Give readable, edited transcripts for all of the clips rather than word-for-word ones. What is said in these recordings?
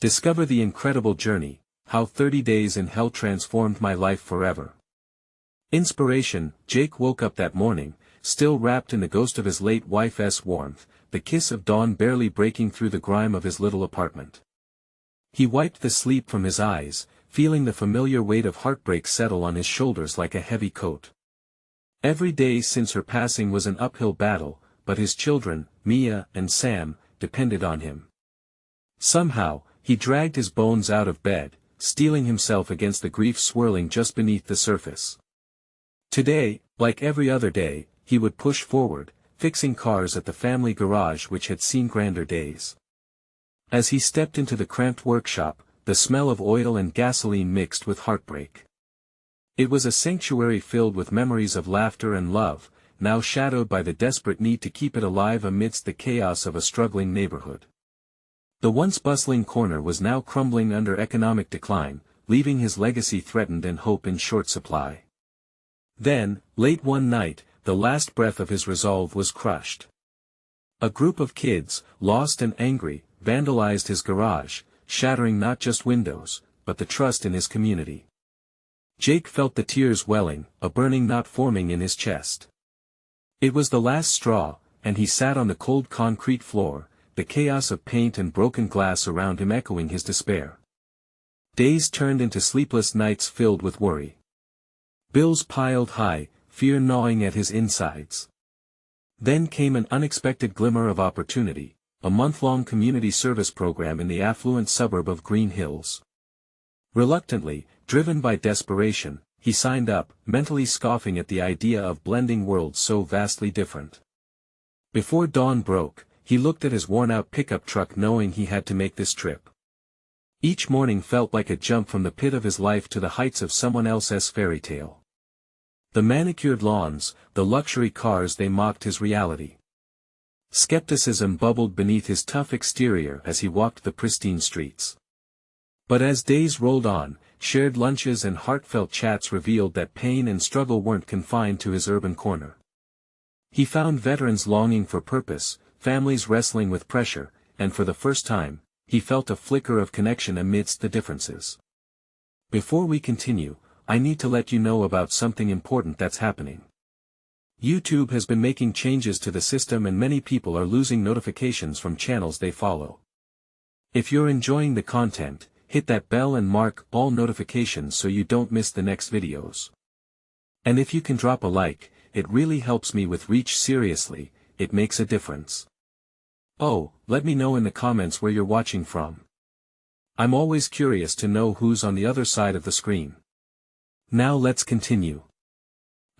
Discover the incredible journey, how 30 days in hell transformed my life forever. Inspiration. Jake woke up that morning, still wrapped in the ghost of his late wife's warmth, the kiss of dawn barely breaking through the grime of his little apartment. He wiped the sleep from his eyes, feeling the familiar weight of heartbreak settle on his shoulders like a heavy coat. Every day since her passing was an uphill battle, but his children, Mia and Sam, depended on him. Somehow, he dragged his bones out of bed, steeling himself against the grief swirling just beneath the surface. Today, like every other day, he would push forward, fixing cars at the family garage which had seen grander days. As he stepped into the cramped workshop, the smell of oil and gasoline mixed with heartbreak. It was a sanctuary filled with memories of laughter and love, now shadowed by the desperate need to keep it alive amidst the chaos of a struggling neighborhood. The once bustling corner was now crumbling under economic decline, leaving his legacy threatened and hope in short supply. Then, late one night, the last breath of his resolve was crushed. A group of kids, lost and angry, vandalized his garage, shattering not just windows, but the trust in his community. Jake felt the tears welling, a burning knot forming in his chest. It was the last straw, and he sat on the cold concrete floor, the chaos of paint and broken glass around him echoing his despair. Days turned into sleepless nights filled with worry. Bills piled high, fear gnawing at his insides. Then came an unexpected glimmer of opportunity, a month-long community service program in the affluent suburb of Green Hills. Reluctantly, driven by desperation, he signed up, mentally scoffing at the idea of blending worlds so vastly different. Before dawn broke, he looked at his worn-out pickup truck knowing he had to make this trip. Each morning felt like a jump from the pit of his life to the heights of someone else's fairy tale. The manicured lawns, the luxury cars, they mocked his reality. Skepticism bubbled beneath his tough exterior as he walked the pristine streets. But as days rolled on, shared lunches and heartfelt chats revealed that pain and struggle weren't confined to his urban corner. He found veterans longing for purpose, families wrestling with pressure, and for the first time, he felt a flicker of connection amidst the differences. Before we continue, I need to let you know about something important that's happening. YouTube has been making changes to the system and many people are losing notifications from channels they follow. If you're enjoying the content, hit that bell and mark all notifications so you don't miss the next videos. And if you can drop a like, it really helps me with reach. Seriously, it makes a difference. Oh, let me know in the comments where you're watching from. I'm always curious to know who's on the other side of the screen. Now let's continue.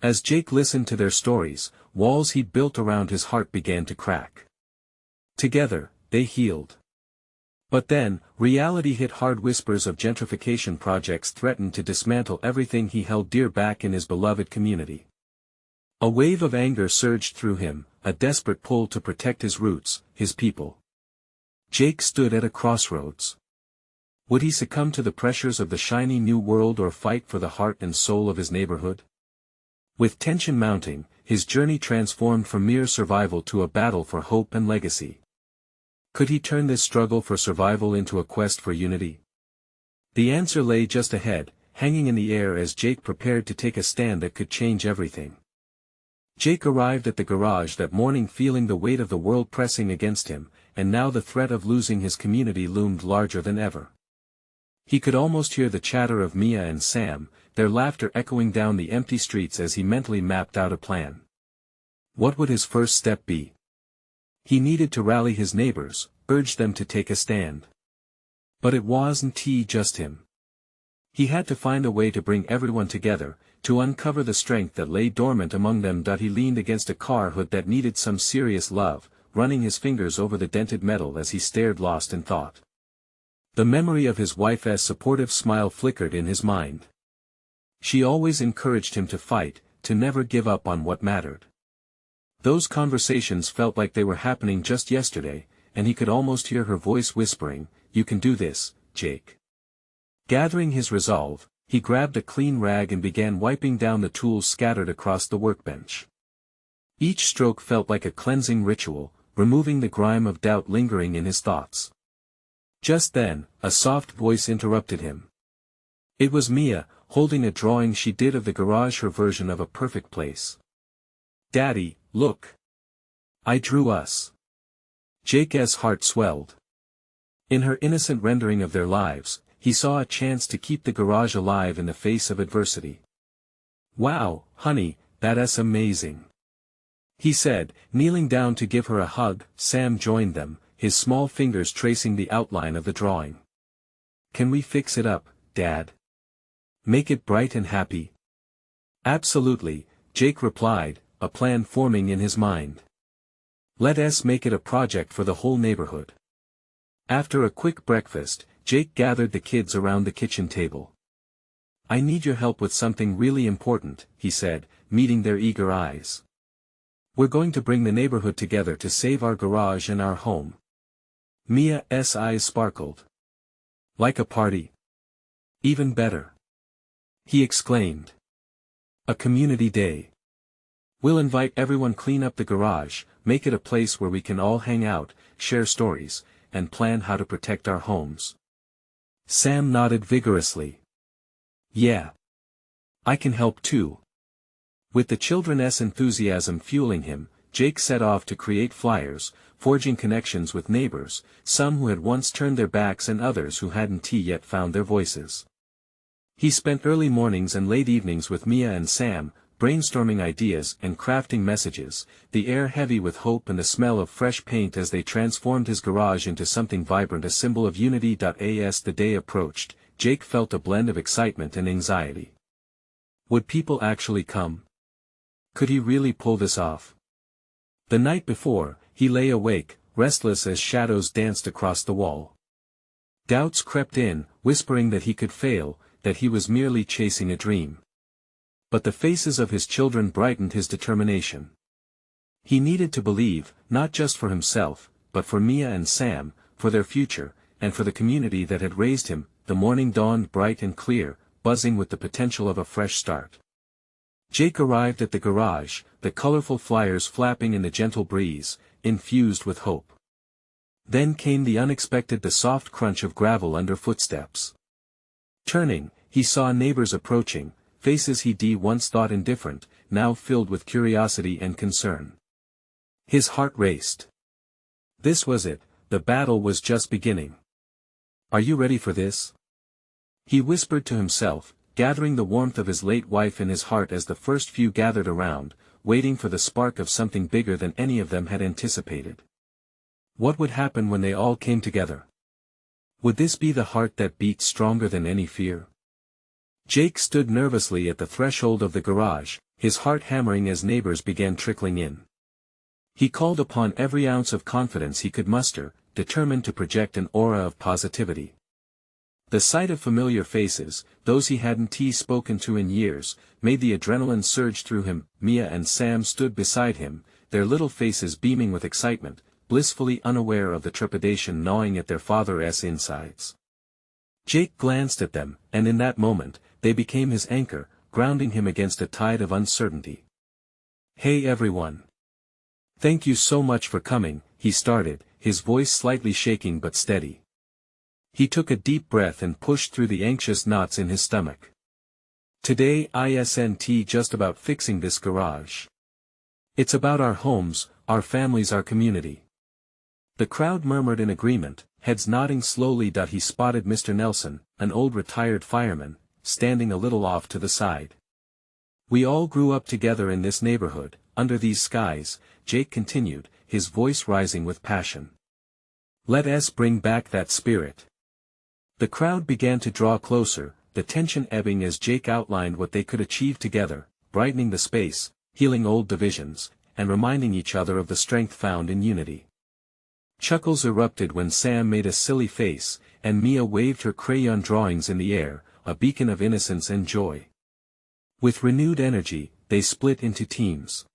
As Jake listened to their stories, walls he'd built around his heart began to crack. Together, they healed. But then, reality hit hard. Whispers of gentrification projects threatened to dismantle everything he held dear back in his beloved community. A wave of anger surged through him, a desperate pull to protect his roots, his people. Jake stood at a crossroads. Would he succumb to the pressures of the shiny new world or fight for the heart and soul of his neighborhood? With tension mounting, his journey transformed from mere survival to a battle for hope and legacy. Could he turn this struggle for survival into a quest for unity? The answer lay just ahead, hanging in the air as Jake prepared to take a stand that could change everything. Jake arrived at the garage that morning feeling the weight of the world pressing against him, and now the threat of losing his community loomed larger than ever. He could almost hear the chatter of Mia and Sam, their laughter echoing down the empty streets as he mentally mapped out a plan. What would his first step be? He needed to rally his neighbors, urge them to take a stand. But it wasn't just him. He had to find a way to bring everyone together, to uncover the strength that lay dormant among them. He leaned against a car hood that needed some serious love, running his fingers over the dented metal as he stared lost in thought. The memory of his wife's supportive smile flickered in his mind. She always encouraged him to fight, to never give up on what mattered. Those conversations felt like they were happening just yesterday, and he could almost hear her voice whispering, "You can do this, Jake." Gathering his resolve, he grabbed a clean rag and began wiping down the tools scattered across the workbench. Each stroke felt like a cleansing ritual, removing the grime of doubt lingering in his thoughts. Just then, a soft voice interrupted him. It was Mia, holding a drawing she did of the garage, her version of a perfect place. "Daddy, look. I drew us." Jake's heart swelled. In her innocent rendering of their lives, he saw a chance to keep the garage alive in the face of adversity. "Wow, honey, that's amazing," he said, kneeling down to give her a hug. Sam joined them, his small fingers tracing the outline of the drawing. "Can we fix it up, Dad? Make it bright and happy?" "Absolutely," Jake replied, a plan forming in his mind. "Let's make it a project for the whole neighborhood." After a quick breakfast, Jake gathered the kids around the kitchen table. "I need your help with something really important," he said, meeting their eager eyes. "We're going to bring the neighborhood together to save our garage and our home." Mia's eyes sparkled. "Like a party? Even better," he exclaimed. "A community day. We'll invite everyone, clean up the garage, make it a place where we can all hang out, share stories, and plan how to protect our homes." Sam nodded vigorously. "Yeah. I can help too." With the children's enthusiasm fueling him, Jake set off to create flyers, forging connections with neighbors, some who had once turned their backs and others who hadn't yet found their voices. He spent early mornings and late evenings with Mia and Sam, brainstorming ideas and crafting messages, the air heavy with hope and the smell of fresh paint as they transformed his garage into something vibrant, a symbol of unity. As the day approached, Jake felt a blend of excitement and anxiety. Would people actually come? Could he really pull this off? The night before, he lay awake, restless as shadows danced across the wall. Doubts crept in, whispering that he could fail, that he was merely chasing a dream. But the faces of his children brightened his determination. He needed to believe, not just for himself, but for Mia and Sam, for their future, and for the community that had raised him. The morning dawned bright and clear, buzzing with the potential of a fresh start. Jake arrived at the garage, the colorful flyers flapping in the gentle breeze, infused with hope. Then came the unexpected, the soft crunch of gravel under footsteps. Turning, he saw neighbors approaching, faces he'd once thought indifferent, now filled with curiosity and concern. His heart raced. This was it, the battle was just beginning. "Are you ready for this?" he whispered to himself, gathering the warmth of his late wife in his heart as the first few gathered around, waiting for the spark of something bigger than any of them had anticipated. What would happen when they all came together? Would this be the heart that beat stronger than any fear? Jake stood nervously at the threshold of the garage, his heart hammering as neighbors began trickling in. He called upon every ounce of confidence he could muster, determined to project an aura of positivity. The sight of familiar faces, those he hadn't spoken to in years, made the adrenaline surge through him. Mia and Sam stood beside him, their little faces beaming with excitement, blissfully unaware of the trepidation gnawing at their father's insides. Jake glanced at them, and in that moment, they became his anchor, grounding him against a tide of uncertainty. "Hey everyone. Thank you so much for coming," he started, his voice slightly shaking but steady. He took a deep breath and pushed through the anxious knots in his stomach. "Today isn't just about fixing this garage. It's about our homes, our families, our community." The crowd murmured in agreement, heads nodding slowly. He spotted Mr. Nelson, an old retired fireman, standing a little off to the side. "We all grew up together in this neighborhood, under these skies," Jake continued, his voice rising with passion. "Let's bring back that spirit." The crowd began to draw closer, the tension ebbing as Jake outlined what they could achieve together, brightening the space, healing old divisions, and reminding each other of the strength found in unity. Chuckles erupted when Sam made a silly face, and Mia waved her crayon drawings in the air, a beacon of innocence and joy. With renewed energy, they split into teams.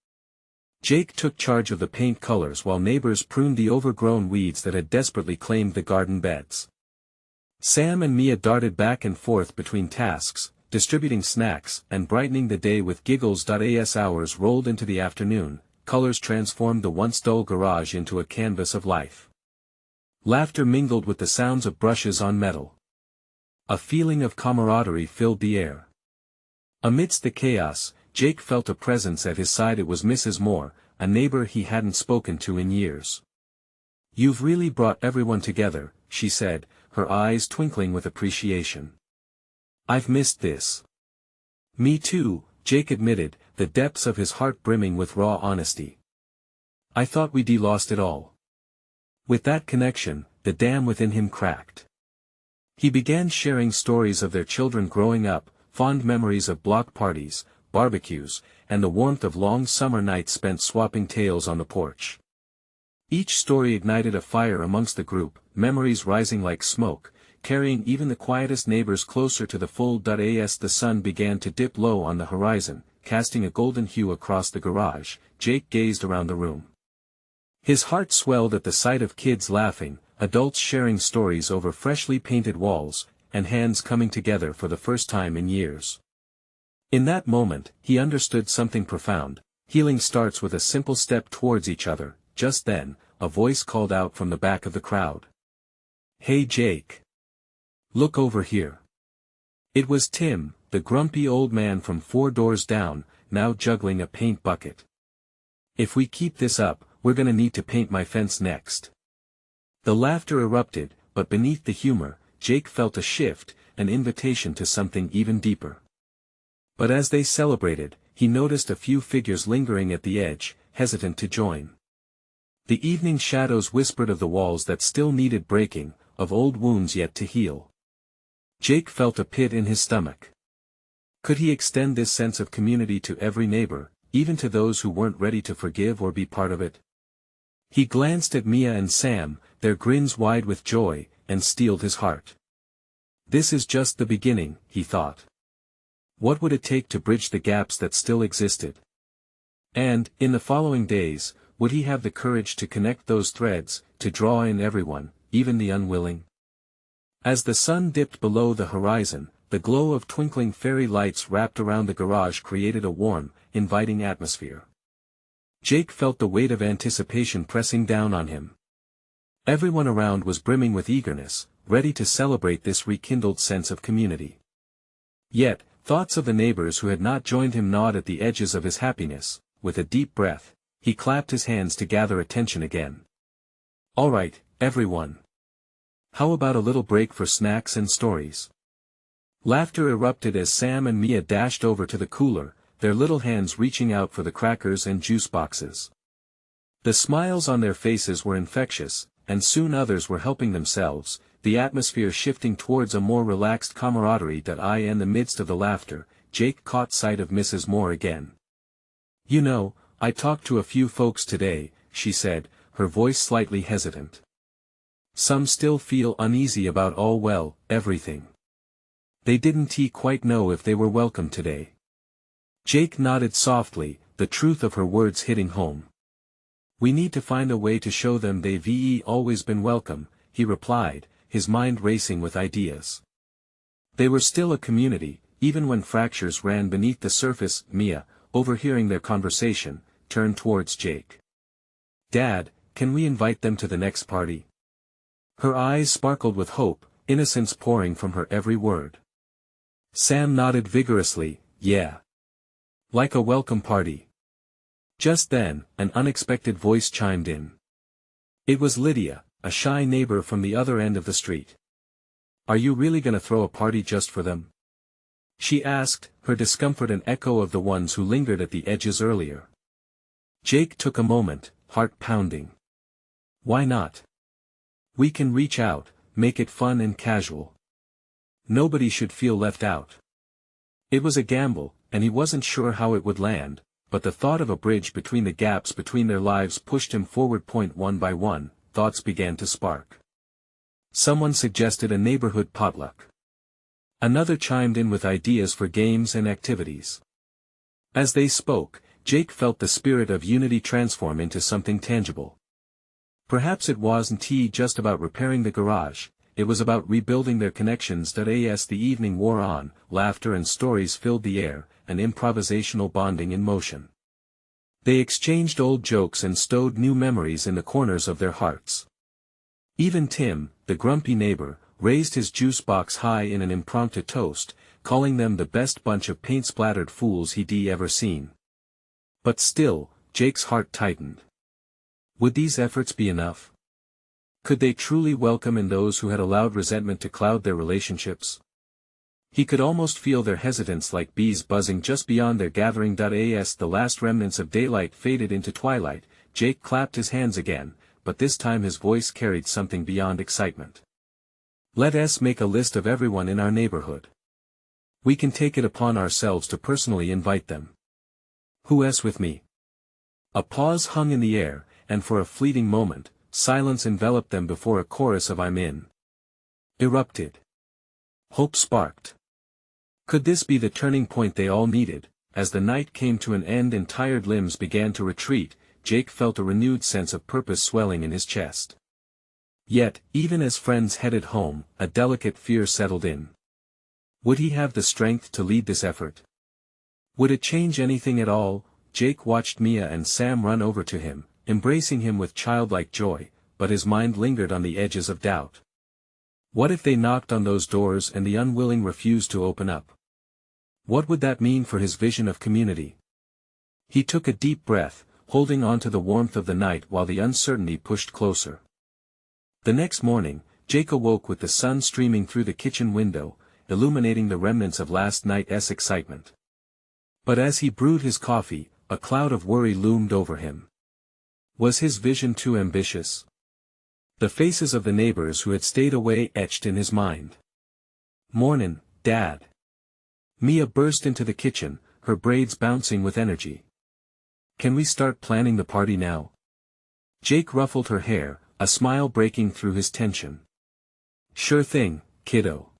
Jake took charge of the paint colors while neighbors pruned the overgrown weeds that had desperately claimed the garden beds. Sam and Mia darted back and forth between tasks, distributing snacks and brightening the day with giggles. As hours rolled into the afternoon, colors transformed the once dull garage into a canvas of life. Laughter mingled with the sounds of brushes on metal. A feeling of camaraderie filled the air. Amidst the chaos, Jake felt a presence at his side. It was Mrs. Moore, a neighbor he hadn't spoken to in years. "You've really brought everyone together," she said, her eyes twinkling with appreciation. "I've missed this." "Me too," Jake admitted, the depths of his heart brimming with raw honesty. "I thought we'd lost it all." With that connection, the dam within him cracked. He began sharing stories of their children growing up, fond memories of block parties, barbecues, and the warmth of long summer nights spent swapping tales on the porch. Each story ignited a fire amongst the group, memories rising like smoke, carrying even the quietest neighbors closer to the fold. As the sun began to dip low on the horizon, casting a golden hue across the garage, Jake gazed around the room. His heart swelled at the sight of kids laughing, adults sharing stories over freshly painted walls, and hands coming together for the first time in years. In that moment, he understood something profound. Healing starts with a simple step towards each other. Just then, a voice called out from the back of the crowd. "Hey Jake! Look over here." It was Tim, the grumpy old man from 4 doors down, now juggling a paint bucket. "If we keep this up, we're gonna need to paint my fence next." The laughter erupted, but beneath the humor, Jake felt a shift, an invitation to something even deeper. But as they celebrated, he noticed a few figures lingering at the edge, hesitant to join. The evening shadows whispered of the walls that still needed breaking, of old wounds yet to heal. Jake felt a pit in his stomach. Could he extend this sense of community to every neighbor, even to those who weren't ready to forgive or be part of it? He glanced at Mia and Sam, their grins wide with joy, and steeled his heart. This is just the beginning, he thought. What would it take to bridge the gaps that still existed? And, in the following days, would he have the courage to connect those threads, to draw in everyone, even the unwilling? As the sun dipped below the horizon, the glow of twinkling fairy lights wrapped around the garage created a warm, inviting atmosphere. Jake felt the weight of anticipation pressing down on him. Everyone around was brimming with eagerness, ready to celebrate this rekindled sense of community. Yet, thoughts of the neighbors who had not joined him gnawed at the edges of his happiness. With a deep breath, he clapped his hands to gather attention again. "All right, everyone. How about a little break for snacks and stories?" Laughter erupted as Sam and Mia dashed over to the cooler, their little hands reaching out for the crackers and juice boxes. The smiles on their faces were infectious, and soon others were helping themselves, the atmosphere shifting towards a more relaxed camaraderie. In the midst of the laughter, Jake caught sight of Mrs. Moore again. "You know, I talked to a few folks today," she said, her voice slightly hesitant. "Some still feel uneasy about everything. They didn't quite know if they were welcome today." Jake nodded softly, the truth of her words hitting home. "We need to find a way to show them they've always been welcome," he replied, his mind racing with ideas. They were still a community, even when fractures ran beneath the surface. Mia, overhearing their conversation, turned towards Jake. "Dad, can we invite them to the next party?" Her eyes sparkled with hope, innocence pouring from her every word. Sam nodded vigorously, "Yeah. Like a welcome party." Just then, an unexpected voice chimed in. It was Lydia, a shy neighbor from the other end of the street. "Are you really gonna throw a party just for them?" she asked, her discomfort an echo of the ones who lingered at the edges earlier. Jake took a moment, heart pounding. "Why not? We can reach out, make it fun and casual. Nobody should feel left out." It was a gamble, and he wasn't sure how it would land, but the thought of a bridge between the gaps between their lives pushed him forward. One by one, thoughts began to spark. Someone suggested a neighborhood potluck. Another chimed in with ideas for games and activities. As they spoke, Jake felt the spirit of unity transform into something tangible. Perhaps it wasn't just about repairing the garage, it was about rebuilding their connections. As the evening wore on, laughter and stories filled the air, an improvisational bonding in motion. They exchanged old jokes and stowed new memories in the corners of their hearts. Even Tim, the grumpy neighbor, raised his juice box high in an impromptu toast, calling them the best bunch of paint-splattered fools he'd ever seen. But still, Jake's heart tightened. Would these efforts be enough? Could they truly welcome in those who had allowed resentment to cloud their relationships? He could almost feel their hesitance like bees buzzing just beyond their gathering. As the last remnants of daylight faded into twilight, Jake clapped his hands again, but this time his voice carried something beyond excitement. Let us make a list of everyone in our neighborhood. We can take it upon ourselves to personally invite them. Who's with me? A pause hung in the air, and for a fleeting moment, silence enveloped them before a chorus of "I'm in" erupted. Hope sparked. Could this be the turning point they all needed? As the night came to an end and tired limbs began to retreat, Jake felt a renewed sense of purpose swelling in his chest. Yet, even as friends headed home, a delicate fear settled in. Would he have the strength to lead this effort? Would it change anything at all? Jake watched Mia and Sam run over to him, embracing him with childlike joy, but his mind lingered on the edges of doubt. What if they knocked on those doors and the unwilling refused to open up? What would that mean for his vision of community? He took a deep breath, holding on to the warmth of the night while the uncertainty pushed closer. The next morning, Jake awoke with the sun streaming through the kitchen window, illuminating the remnants of last night's excitement. But as he brewed his coffee, a cloud of worry loomed over him. Was his vision too ambitious? The faces of the neighbors who had stayed away etched in his mind. "Mornin', Dad." Mia burst into the kitchen, her braids bouncing with energy. "Can we start planning the party now?" Jake ruffled her hair, a smile breaking through his tension. "Sure thing, kiddo.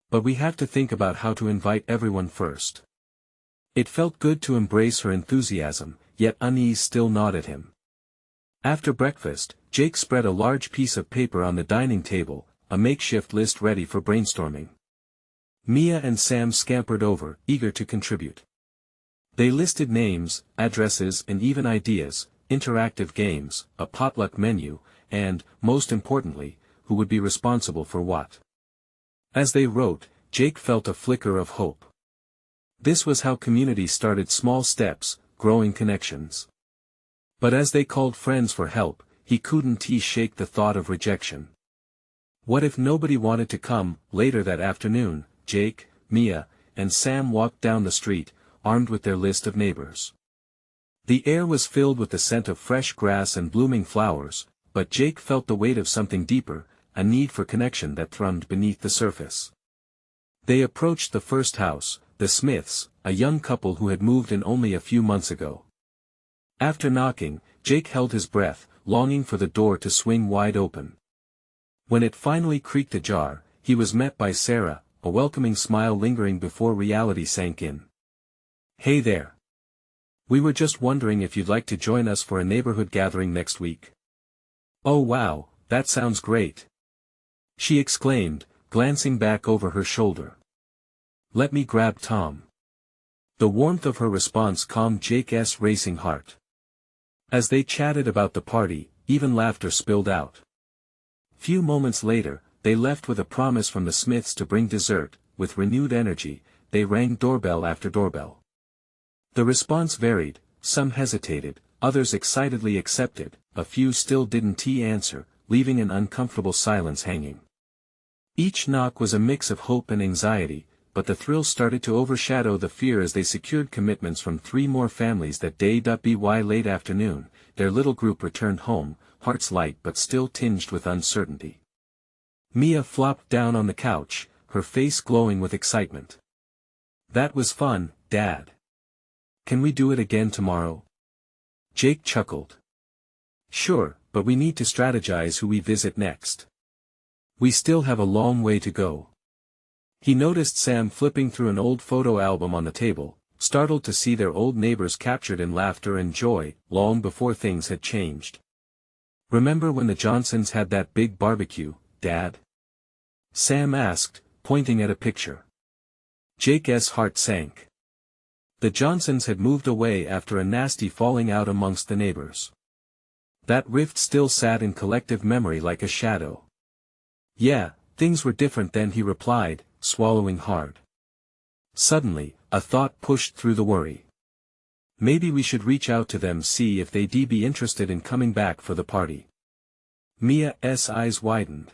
But we have to think about how to invite everyone first." It felt good to embrace her enthusiasm, yet unease still gnawed at him. After breakfast, Jake spread a large piece of paper on the dining table, a makeshift list ready for brainstorming. Mia and Sam scampered over, eager to contribute. They listed names, addresses and even ideas, interactive games, a potluck menu, and, most importantly, who would be responsible for what. As they wrote, Jake felt a flicker of hope. This was how community started: small steps, growing connections. But as they called friends for help, he couldn't shake the thought of rejection. What if nobody wanted to come? Later that afternoon, Jake, Mia, and Sam walked down the street, armed with their list of neighbors. The air was filled with the scent of fresh grass and blooming flowers, but Jake felt the weight of something deeper, a need for connection that thrummed beneath the surface. They approached the first house, the Smiths, a young couple who had moved in only a few months ago. After knocking, Jake held his breath, longing for the door to swing wide open. When it finally creaked ajar, he was met by Sarah, a welcoming smile lingering before reality sank in. "Hey there. We were just wondering if you'd like to join us for a neighborhood gathering next week." "Oh wow, that sounds great," she exclaimed, glancing back over her shoulder. "Let me grab Tom." The warmth of her response calmed Jake's racing heart. As they chatted about the party, even laughter spilled out. Few moments later, they left with a promise from the Smiths to bring dessert. With renewed energy, they rang doorbell after doorbell. The response varied, some hesitated, others excitedly accepted, a few still didn't answer, leaving an uncomfortable silence hanging. Each knock was a mix of hope and anxiety, but the thrill started to overshadow the fear as they secured commitments from 3 more families that day. By late afternoon, their little group returned home, hearts light but still tinged with uncertainty. Mia flopped down on the couch, her face glowing with excitement. "That was fun, Dad. Can we do it again tomorrow?" Jake chuckled. "Sure, but we need to strategize who we visit next. We still have a long way to go." He noticed Sam flipping through an old photo album on the table, startled to see their old neighbors captured in laughter and joy, long before things had changed. "Remember when the Johnsons had that big barbecue, Dad?" Sam asked, pointing at a picture. Jake's heart sank. The Johnsons had moved away after a nasty falling out amongst the neighbors. that rift still sat in collective memory like a shadow. Yeah, things were different then, he replied, swallowing hard. Suddenly, a thought pushed through the worry. Maybe we should reach out to them, see if they'd be interested in coming back for the party. Mia's eyes widened.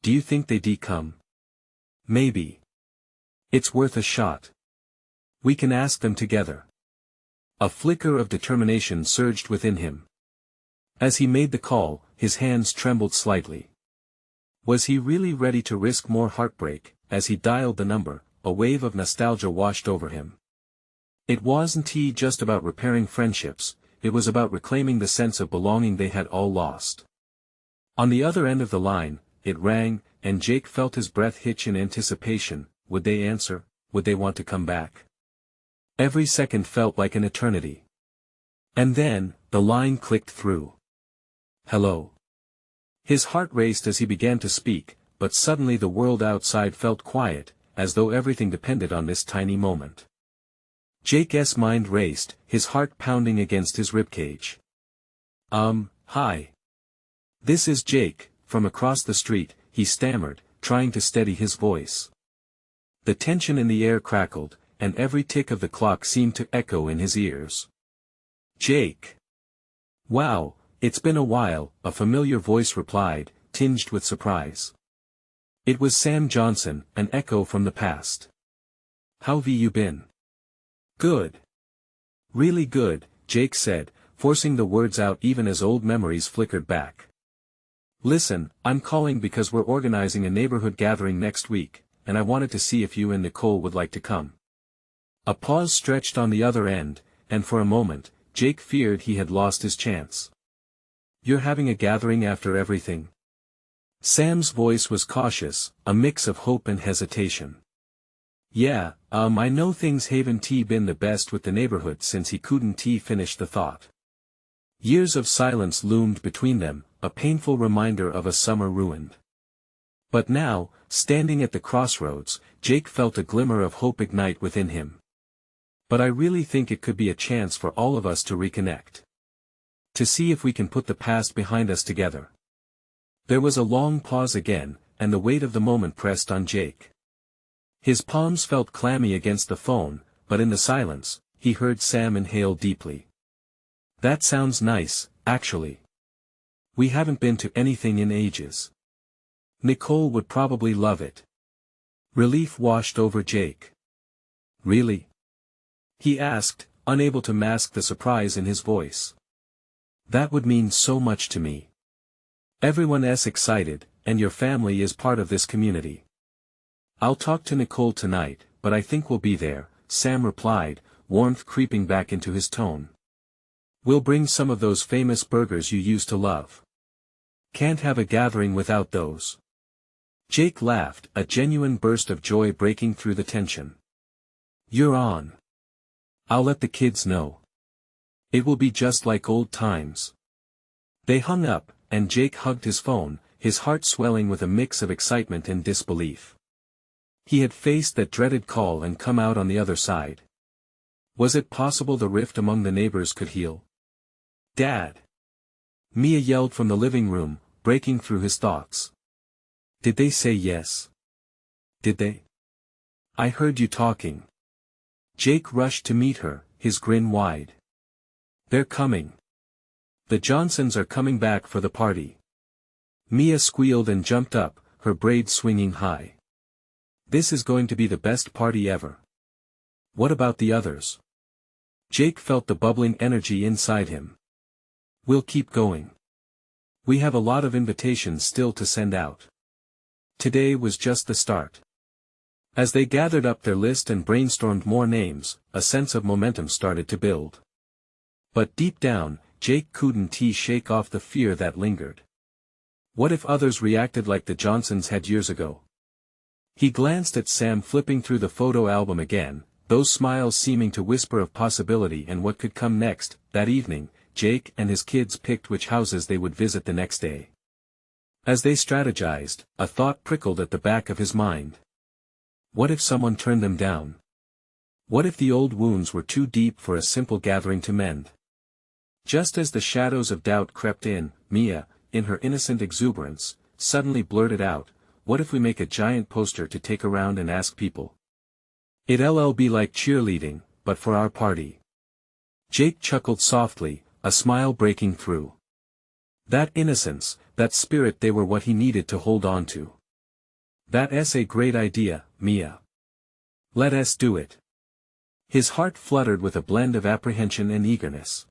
Do you think they'd come? Maybe. It's worth a shot. We can ask them together. A flicker of determination surged within him. As he made the call, his hands trembled slightly. Was he really ready to risk more heartbreak? As he dialed the number, a wave of nostalgia washed over him. It wasn't just about repairing friendships, it was about reclaiming the sense of belonging they had all lost. On the other end of the line, it rang, and Jake felt his breath hitch in anticipation. Would they answer? Would they want to come back? Every second felt like an eternity. And then, the line clicked through. Hello. His heart raced as he began to speak, but suddenly the world outside felt quiet, as though everything depended on this tiny moment. Jake's mind raced, his heart pounding against his ribcage. Hi. This is Jake, from across the street, he stammered, trying to steady his voice. The tension in the air crackled, and every tick of the clock seemed to echo in his ears. Jake. Wow, it's been a while, a familiar voice replied, tinged with surprise. It was Sam Johnson, an echo from the past. How've you been? Good. Really good, Jake said, forcing the words out even as old memories flickered back. Listen, I'm calling because we're organizing a neighborhood gathering next week, and I wanted to see if you and Nicole would like to come. A pause stretched on the other end, and for a moment, Jake feared he had lost his chance. You're having a gathering after everything? Sam's voice was cautious, a mix of hope and hesitation. Yeah, I know things haven't been the best with the neighborhood since he couldn't finish the thought. Years of silence loomed between them, a painful reminder of a summer ruined. But now, standing at the crossroads, Jake felt a glimmer of hope ignite within him. But I really think it could be a chance for all of us to reconnect. To see if we can put the past behind us together. There was a long pause again, and the weight of the moment pressed on Jake. His palms felt clammy against the phone, but in the silence, he heard Sam inhale deeply. That sounds nice, actually. We haven't been to anything in ages. Nicole would probably love it. Relief washed over Jake. Really? He asked, unable to mask the surprise in his voice. That would mean so much to me. Everyone's excited, and your family is part of this community. I'll talk to Nicole tonight, but I think we'll be there, Sam replied, warmth creeping back into his tone. We'll bring some of those famous burgers you used to love. Can't have a gathering without those. Jake laughed, a genuine burst of joy breaking through the tension. You're on. I'll let the kids know. It will be just like old times. They hung up, and Jake hugged his phone, his heart swelling with a mix of excitement and disbelief. He had faced that dreaded call and come out on the other side. Was it possible the rift among the neighbors could heal? Dad! Mia yelled from the living room, breaking through his thoughts. Did they say yes? Did they? I heard you talking. Jake rushed to meet her, his grin wide. They're coming. The Johnsons are coming back for the party. Mia squealed and jumped up, her braids swinging high. This is going to be the best party ever. What about the others? Jake felt the bubbling energy inside him. We'll keep going. We have a lot of invitations still to send out. Today was just the start. As they gathered up their list and brainstormed more names, a sense of momentum started to build. But deep down, Jake couldn't shake off the fear that lingered. What if others reacted like the Johnsons had years ago? He glanced at Sam flipping through the photo album again, those smiles seeming to whisper of possibility and what could come next. That evening, Jake and his kids picked which houses they would visit the next day. As they strategized, a thought prickled at the back of his mind. What if someone turned them down? What if the old wounds were too deep for a simple gathering to mend? Just as the shadows of doubt crept in, Mia, in her innocent exuberance, suddenly blurted out, "What if we make a giant poster to take around and ask people? It'll be like cheerleading, but for our party." Jake chuckled softly, a smile breaking through. That innocence, that spirit, they were what he needed to hold on to. "That's a great idea, Mia. Let us do it." His heart fluttered with a blend of apprehension and eagerness.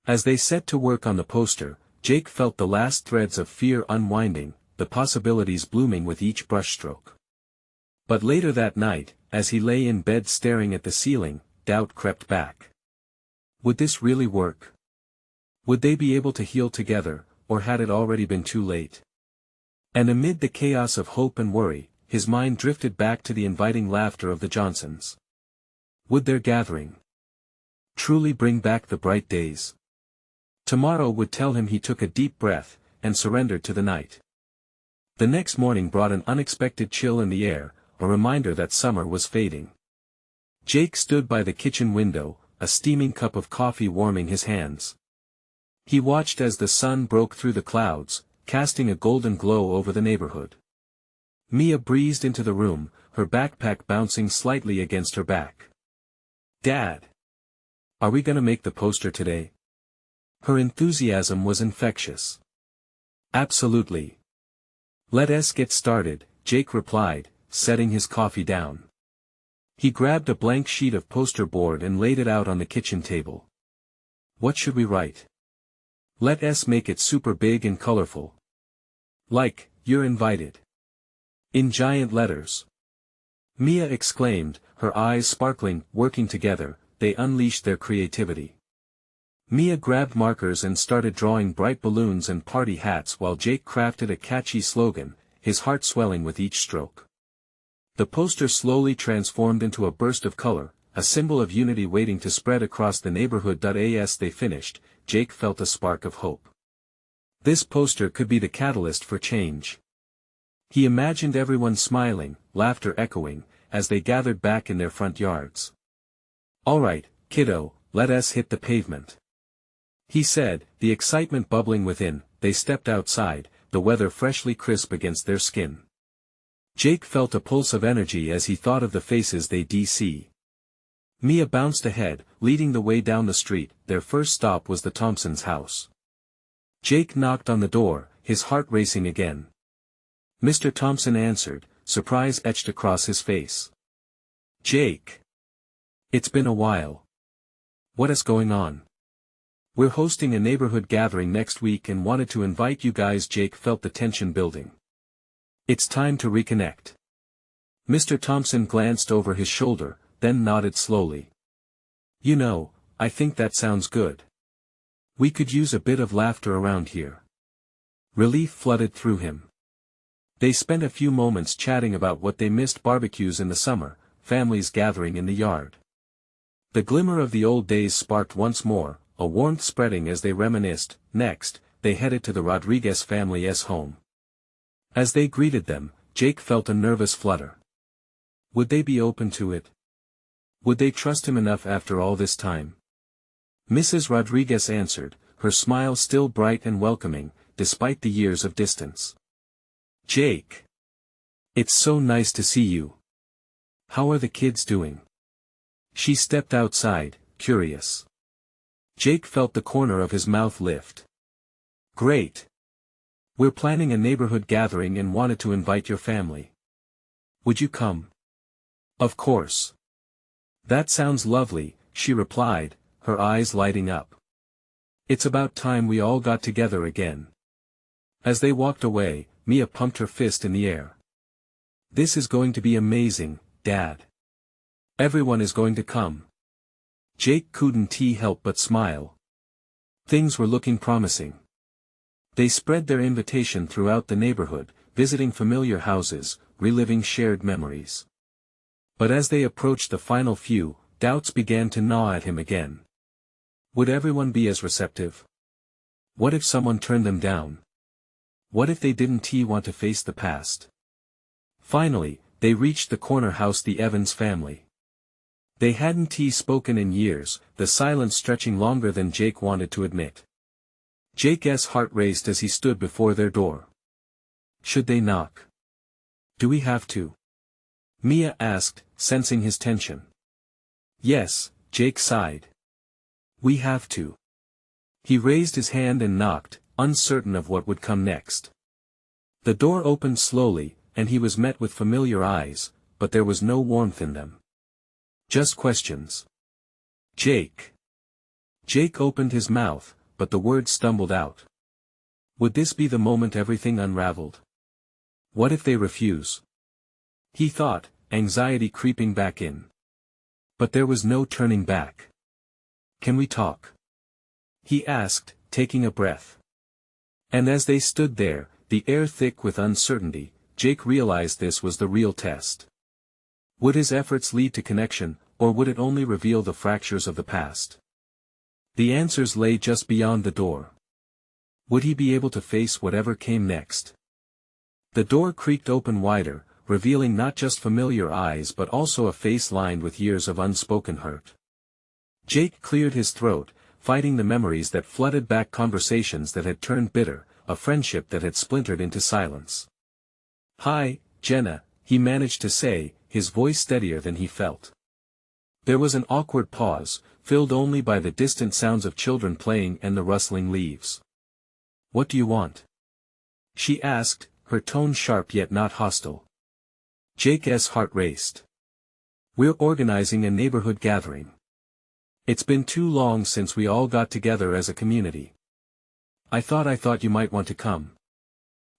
As they set to work on the poster, Jake felt the last threads of fear unwinding, the possibilities blooming with each brushstroke. But later that night, as he lay in bed staring at the ceiling, doubt crept back. Would this really work? Would they be able to heal together, or had it already been too late? And amid the chaos of hope and worry, his mind drifted back to the inviting laughter of the Johnsons. Would their gathering truly bring back the bright days? Tomorrow would tell him. He took a deep breath, and surrendered to the night. The next morning brought an unexpected chill in the air, a reminder that summer was fading. Jake stood by the kitchen window, a steaming cup of coffee warming his hands. He watched as the sun broke through the clouds, casting a golden glow over the neighborhood. Mia breezed into the room, her backpack bouncing slightly against her back. "Dad! Are we gonna make the poster today?" Her enthusiasm was infectious. "Absolutely. Let us get started," Jake replied, setting his coffee down. He grabbed a blank sheet of poster board and laid it out on the kitchen table. "What should we write? Let us make it super big and colorful. Like, 'You're invited.' In giant letters." Mia exclaimed, her eyes sparkling. Working together, they unleashed their creativity. Mia grabbed markers and started drawing bright balloons and party hats while Jake crafted a catchy slogan, his heart swelling with each stroke. The poster slowly transformed into a burst of color, a symbol of unity waiting to spread across the neighborhood. As they finished, Jake felt a spark of hope. This poster could be the catalyst for change. He imagined everyone smiling, laughter echoing, as they gathered back in their front yards. "All right, kiddo, let us hit the pavement," he said, the excitement bubbling within. They stepped outside, the weather freshly crisp against their skin. Jake felt a pulse of energy as he thought of the faces they'd see. Mia bounced ahead, leading the way down the street. Their first stop was the Thompsons' house. Jake knocked on the door, his heart racing again. Mr. Thompson answered, surprise etched across his face. "Jake! It's been a while. What is going on?" "We're hosting a neighborhood gathering next week and wanted to invite you guys." Jake felt the tension building. "It's time to reconnect." Mr. Thompson glanced over his shoulder, then nodded slowly. "You know, I think that sounds good. We could use a bit of laughter around here." Relief flooded through him. They spent a few moments chatting about what they missed: barbecues in the summer, families gathering in the yard. The glimmer of the old days sparked once more, a warmth spreading as they reminisced. Next, they headed to the Rodriguez family's home. As they greeted them, Jake felt a nervous flutter. Would they be open to it? Would they trust him enough after all this time? Mrs. Rodriguez answered, her smile still bright and welcoming, despite the years of distance. "Jake! It's so nice to see you. How are the kids doing?" She stepped outside, curious. Jake felt the corner of his mouth lift. "Great! We're planning a neighborhood gathering and wanted to invite your family. Would you come?" "Of course. That sounds lovely," she replied, her eyes lighting up. "It's about time we all got together again." As they walked away, Mia pumped her fist in the air. "This is going to be amazing, Dad. Everyone is going to come." Jake couldn't help but smile. Things were looking promising. They spread their invitation throughout the neighborhood, visiting familiar houses, reliving shared memories. But as they approached the final few, doubts began to gnaw at him again. Would everyone be as receptive? What if someone turned them down? What if they didn't want to face the past? Finally, they reached the corner house, the Evans family. They hadn't spoken in years, the silence stretching longer than Jake wanted to admit. Jake's heart raced as he stood before their door. Should they knock? Do we have to? Mia asked, sensing his tension. Yes, Jake sighed. We have to. He raised his hand and knocked, uncertain of what would come next. The door opened slowly, and he was met with familiar eyes, but there was no warmth in them. Just questions. Jake. Jake opened his mouth, but the words stumbled out. Would this be the moment everything unraveled? What if they refuse? He thought, anxiety creeping back in. But there was no turning back. Can we talk? He asked, taking a breath. And as they stood there, the air thick with uncertainty, Jake realized this was the real test. Would his efforts lead to connection, or would it only reveal the fractures of the past? The answers lay just beyond the door. Would he be able to face whatever came next? The door creaked open wider, revealing not just familiar eyes but also a face lined with years of unspoken hurt. Jake cleared his throat, fighting the memories that flooded back, conversations that had turned bitter, a friendship that had splintered into silence. Hi, Jenna, he managed to say, his voice steadier than he felt. There was an awkward pause, filled only by the distant sounds of children playing and the rustling leaves. What do you want? She asked, her tone sharp yet not hostile. Jake's heart raced. We're organizing a neighborhood gathering. It's been too long since we all got together as a community. I thought you might want to come.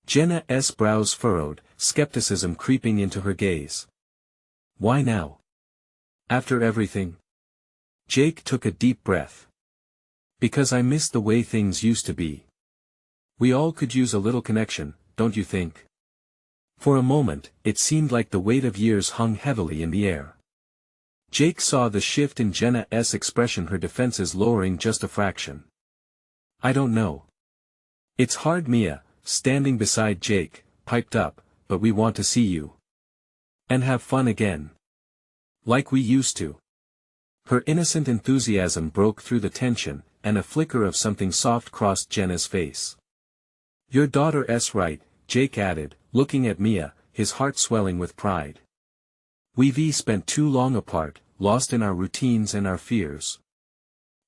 Jenna's brows furrowed, skepticism creeping into her gaze. Why now? After everything? Jake took a deep breath. Because I miss the way things used to be. We all could use a little connection, don't you think? For a moment, it seemed like the weight of years hung heavily in the air. Jake saw the shift in Jenna's expression, her defenses lowering just a fraction. I don't know. It's hard, Mia, standing beside Jake, piped up, but we want to see you. And have fun again. Like we used to. Her innocent enthusiasm broke through the tension, and a flicker of something soft crossed Jenna's face. Your daughter's right, Jake added, looking at Mia, his heart swelling with pride. We've spent too long apart, lost in our routines and our fears.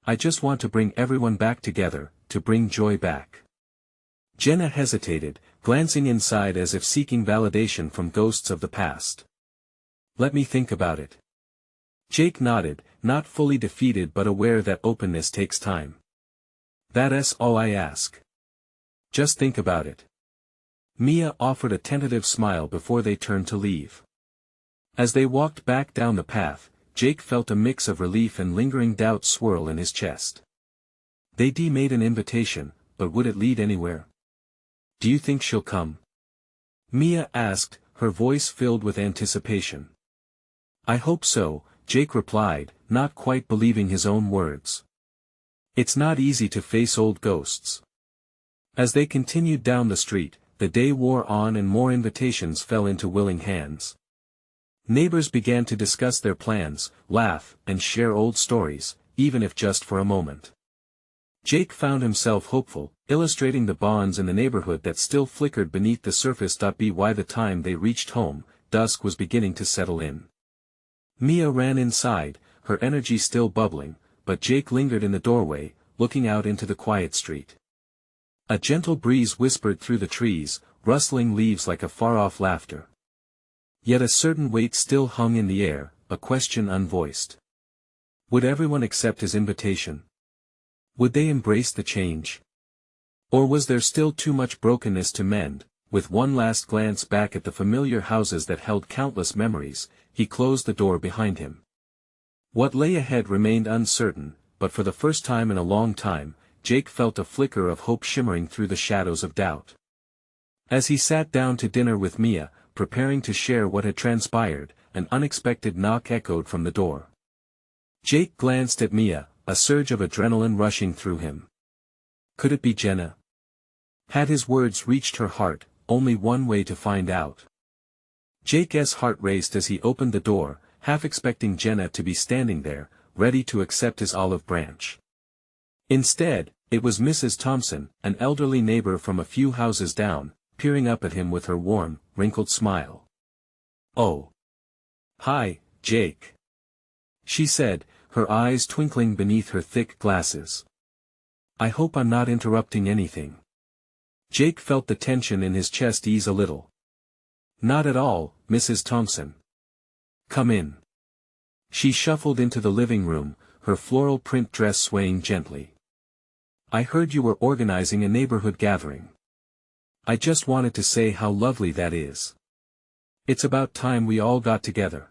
I just want to bring everyone back together, to bring joy back. Jenna hesitated, glancing inside as if seeking validation from ghosts of the past. Let me think about it. Jake nodded, not fully defeated but aware that openness takes time. That's all I ask. Just think about it. Mia offered a tentative smile before they turned to leave. As they walked back down the path, Jake felt a mix of relief and lingering doubt swirl in his chest. They made an invitation, but would it lead anywhere? Do you think she'll come? Mia asked, her voice filled with anticipation. I hope so, Jake replied, not quite believing his own words. It's not easy to face old ghosts. As they continued down the street, the day wore on and more invitations fell into willing hands. Neighbors began to discuss their plans, laugh, and share old stories, even if just for a moment. Jake found himself hopeful, illustrating the bonds in the neighborhood that still flickered beneath the surface. By the time they reached home, dusk was beginning to settle in. Mia ran inside, her energy still bubbling, but Jake lingered in the doorway, looking out into the quiet street. A gentle breeze whispered through the trees, rustling leaves like a far-off laughter. Yet a certain weight still hung in the air, a question unvoiced. Would everyone accept his invitation? Would they embrace the change? Or was there still too much brokenness to mend? With one last glance back at the familiar houses that held countless memories, he closed the door behind him. What lay ahead remained uncertain, but for the first time in a long time, Jake felt a flicker of hope shimmering through the shadows of doubt. As he sat down to dinner with Mia, preparing to share what had transpired, an unexpected knock echoed from the door. Jake glanced at Mia, a surge of adrenaline rushing through him. Could it be Jenna? Had his words reached her heart? Only one way to find out. Jake's heart raced as he opened the door, half expecting Jenna to be standing there, ready to accept his olive branch. Instead, it was Mrs. Thompson, an elderly neighbor from a few houses down, peering up at him with her warm, wrinkled smile. "Oh. Hi, Jake," she said, her eyes twinkling beneath her thick glasses. "I hope I'm not interrupting anything." Jake felt the tension in his chest ease a little. "Not at all, Mrs. Thompson. Come in." She shuffled into the living room, her floral print dress swaying gently. "I heard you were organizing a neighborhood gathering. I just wanted to say how lovely that is. It's about time we all got together."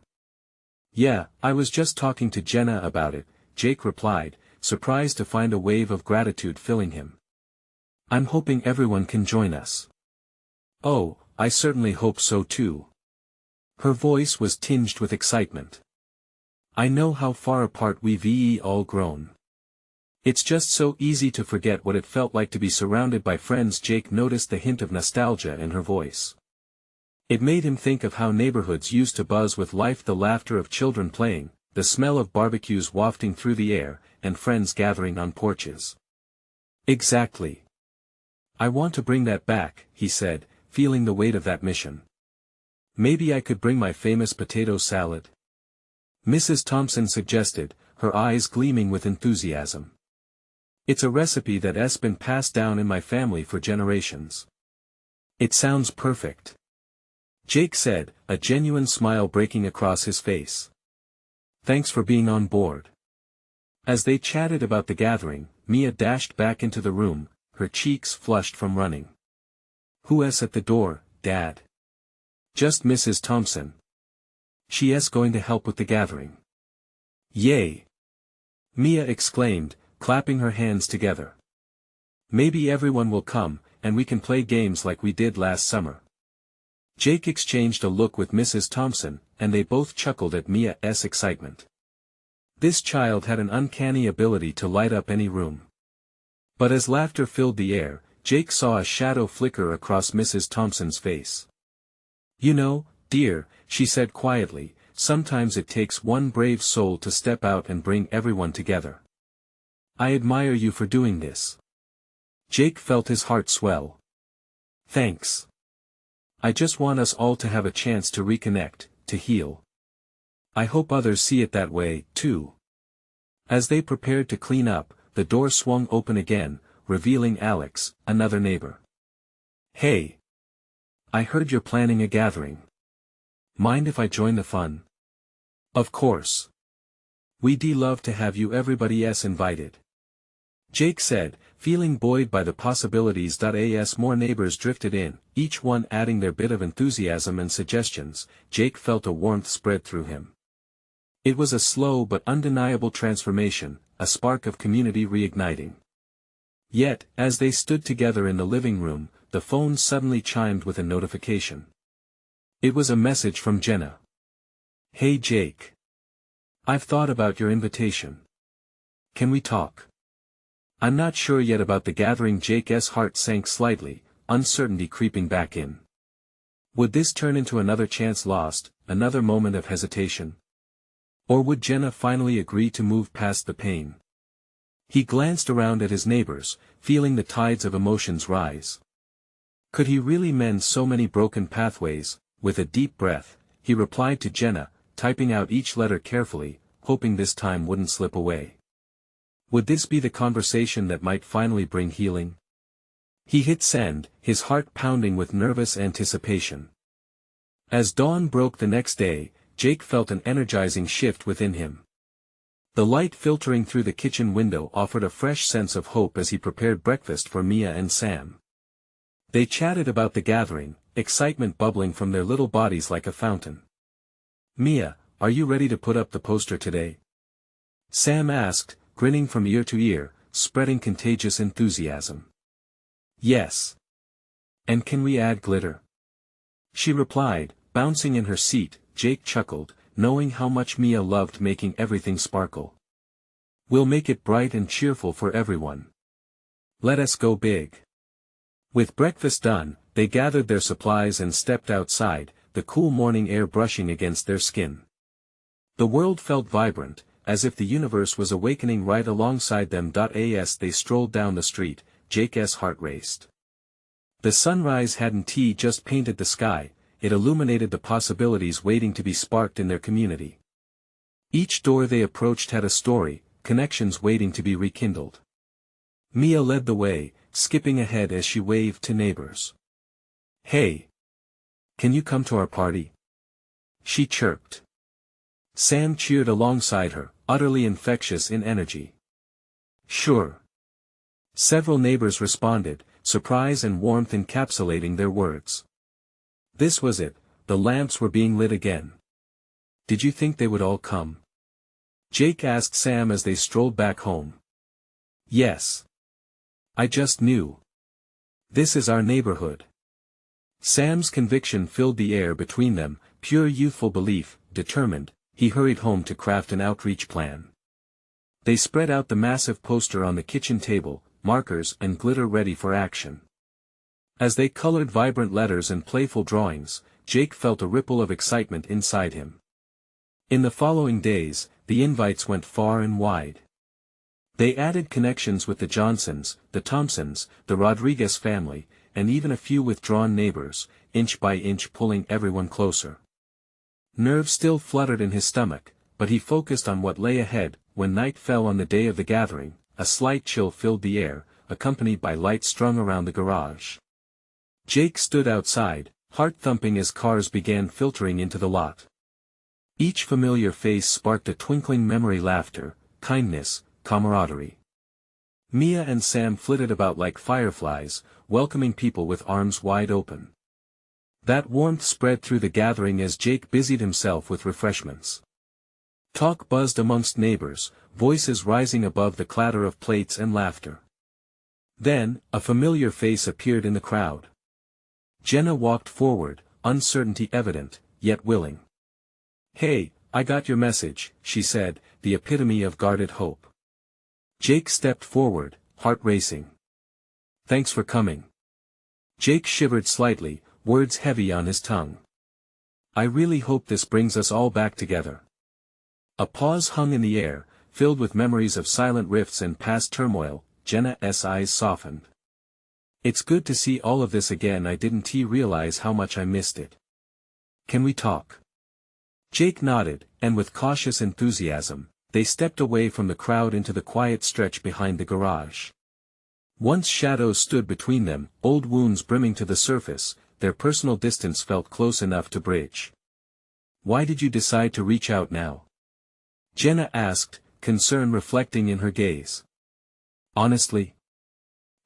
"Yeah, I was just talking to Jenna about it," Jake replied, surprised to find a wave of gratitude filling him. "I'm hoping everyone can join us." "Oh, I certainly hope so too." Her voice was tinged with excitement. "I know how far apart we've all grown. It's just so easy to forget what it felt like to be surrounded by friends." Jake noticed the hint of nostalgia in her voice. It made him think of how neighborhoods used to buzz with life, the laughter of children playing, the smell of barbecues wafting through the air, and friends gathering on porches. "Exactly. I want to bring that back," he said, feeling the weight of that mission. "Maybe I could bring my famous potato salad?" Mrs. Thompson suggested, her eyes gleaming with enthusiasm. "It's a recipe that's been passed down in my family for generations." "It sounds perfect," Jake said, a genuine smile breaking across his face. "Thanks for being on board." As they chatted about the gathering, Mia dashed back into the room, her cheeks flushed from running. "Who's at the door, Dad?" "Just Mrs. Thompson. She's going to help with the gathering." "Yay!" Mia exclaimed, clapping her hands together. "Maybe everyone will come, and we can play games like we did last summer." Jake exchanged a look with Mrs. Thompson, and they both chuckled at Mia's excitement. This child had an uncanny ability to light up any room. But as laughter filled the air, Jake saw a shadow flicker across Mrs. Thompson's face. "You know, dear," she said quietly, "sometimes it takes one brave soul to step out and bring everyone together. I admire you for doing this." Jake felt his heart swell. "Thanks. I just want us all to have a chance to reconnect, to heal. I hope others see it that way, too." As they prepared to clean up, the door swung open again, revealing Alex, another neighbor. "Hey. I heard you're planning a gathering. Mind if I join the fun?" "Of course. We'd love to have you. Everybody's invited," Jake said, feeling buoyed by the possibilities. As more neighbors drifted in, each one adding their bit of enthusiasm and suggestions, Jake felt a warmth spread through him. It was a slow but undeniable transformation, a spark of community reigniting. Yet, as they stood together in the living room, the phone suddenly chimed with a notification. It was a message from Jenna. "Hey Jake. I've thought about your invitation. Can we talk?" "I'm not sure yet about the gathering." Jake's heart sank slightly, uncertainty creeping back in. Would this turn into another chance lost, another moment of hesitation? Or would Jenna finally agree to move past the pain? He glanced around at his neighbors, feeling the tides of emotions rise. Could he really mend so many broken pathways? With a deep breath, he replied to Jenna, typing out each letter carefully, hoping this time wouldn't slip away. Would this be the conversation that might finally bring healing? He hit send, his heart pounding with nervous anticipation. As dawn broke the next day, Jake felt an energizing shift within him. The light filtering through the kitchen window offered a fresh sense of hope as he prepared breakfast for Mia and Sam. They chatted about the gathering, excitement bubbling from their little bodies like a fountain. "Mia, are you ready to put up the poster today?" Sam asked, grinning from ear to ear, spreading contagious enthusiasm. "Yes. And can we add glitter?" she replied, bouncing in her seat. Jake chuckled, knowing how much Mia loved making everything sparkle. "We'll make it bright and cheerful for everyone. Let us go big." With breakfast done, they gathered their supplies and stepped outside, the cool morning air brushing against their skin. The world felt vibrant, as if the universe was awakening right alongside them. As they strolled down the street, Jake's heart raced. The sunrise hadn't just painted the sky, it illuminated the possibilities waiting to be sparked in their community. Each door they approached had a story, connections waiting to be rekindled. Mia led the way, skipping ahead as she waved to neighbors. "Hey! Can you come to our party?" she chirped. Sam cheered alongside her, utterly infectious in energy. "Sure." Several neighbors responded, surprise and warmth encapsulating their words. This was it, the lamps were being lit again. "Did you think they would all come?" Jake asked Sam as they strolled back home. "Yes. I just knew. This is our neighborhood." Sam's conviction filled the air between them, pure youthful belief. Determined, he hurried home to craft an outreach plan. They spread out the massive poster on the kitchen table, markers and glitter ready for action. As they colored vibrant letters and playful drawings, Jake felt a ripple of excitement inside him. In the following days, the invites went far and wide. They added connections with the Johnsons, the Thompsons, the Rodriguez family, and even a few withdrawn neighbors, inch by inch pulling everyone closer. Nerves still fluttered in his stomach, but he focused on what lay ahead. When night fell on the day of the gathering, a slight chill filled the air, accompanied by lights strung around the garage. Jake stood outside, heart thumping as cars began filtering into the lot. Each familiar face sparked a twinkling memory: laughter, kindness, camaraderie. Mia and Sam flitted about like fireflies, welcoming people with arms wide open. That warmth spread through the gathering as Jake busied himself with refreshments. Talk buzzed amongst neighbors, voices rising above the clatter of plates and laughter. Then, a familiar face appeared in the crowd. Jenna walked forward, uncertainty evident, yet willing. "Hey, I got your message," she said, the epitome of guarded hope. Jake stepped forward, heart racing. "Thanks for coming." Jake shivered slightly, words heavy on his tongue. "I really hope this brings us all back together." A pause hung in the air, filled with memories of silent rifts and past turmoil. Jenna's eyes softened. "It's good to see all of this again. I didn't realize how much I missed it. Can we talk?" Jake nodded, and with cautious enthusiasm, they stepped away from the crowd into the quiet stretch behind the garage. Once shadows stood between them, old wounds brimming to the surface, their personal distance felt close enough to bridge. "Why did you decide to reach out now?" Jenna asked, concern reflecting in her gaze. "Honestly,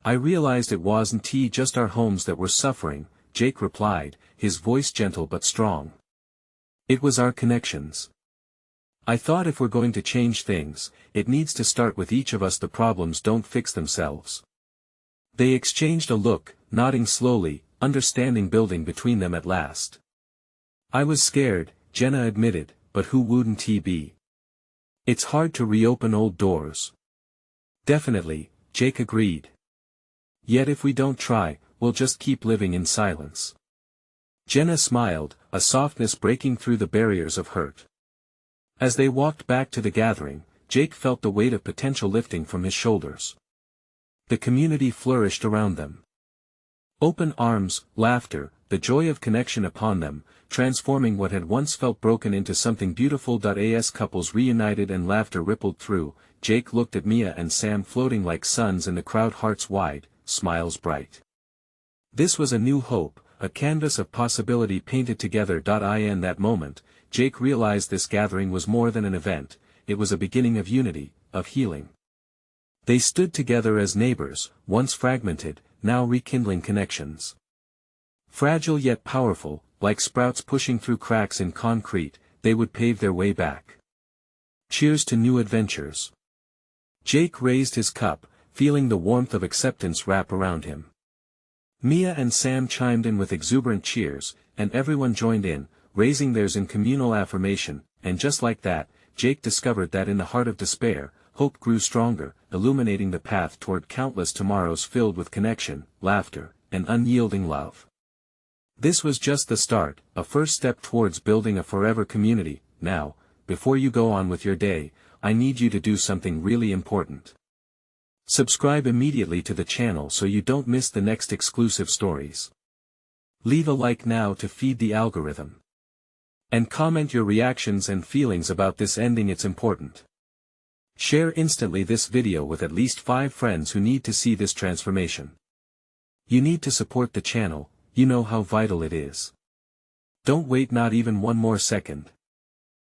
I realized it wasn't just our homes that were suffering," Jake replied, his voice gentle but strong. "It was our connections. I thought if we're going to change things, it needs to start with each of us. The problems don't fix themselves." They exchanged a look, nodding slowly, understanding building between them at last. "I was scared," Jenna admitted, "but who wouldn't be? It's hard to reopen old doors." "Definitely," Jake agreed. "Yet if we don't try, we'll just keep living in silence." Jenna smiled, a softness breaking through the barriers of hurt. As they walked back to the gathering, Jake felt the weight of potential lifting from his shoulders. The community flourished around them. Open arms, laughter, the joy of connection upon them, transforming what had once felt broken into something beautiful. As couples reunited and laughter rippled through, Jake looked at Mia and Sam floating like suns in the crowd, hearts wide, smiles bright. This was a new hope, a canvas of possibility painted together. In that moment, Jake realized this gathering was more than an event, it was a beginning of unity, of healing. They stood together as neighbors, once fragmented, now rekindling connections. Fragile yet powerful, like sprouts pushing through cracks in concrete, they would pave their way back. Cheers to new adventures. Jake raised his cup, feeling the warmth of acceptance wrap around him. Mia and Sam chimed in with exuberant cheers, and everyone joined in, raising theirs in communal affirmation, and just like that, Jake discovered that in the heart of despair, hope grew stronger, illuminating the path toward countless tomorrows filled with connection, laughter, and unyielding love. This was just the start, a first step towards building a forever community. Now, before you go on with your day, I need you to do something really important. Subscribe immediately to the channel so you don't miss the next exclusive stories. Leave a like now to feed the algorithm. And comment your reactions and feelings about this ending, it's important. Share instantly this video with at least 5 friends who need to see this transformation. You need to support the channel, you know how vital it is. Don't wait not even one more second.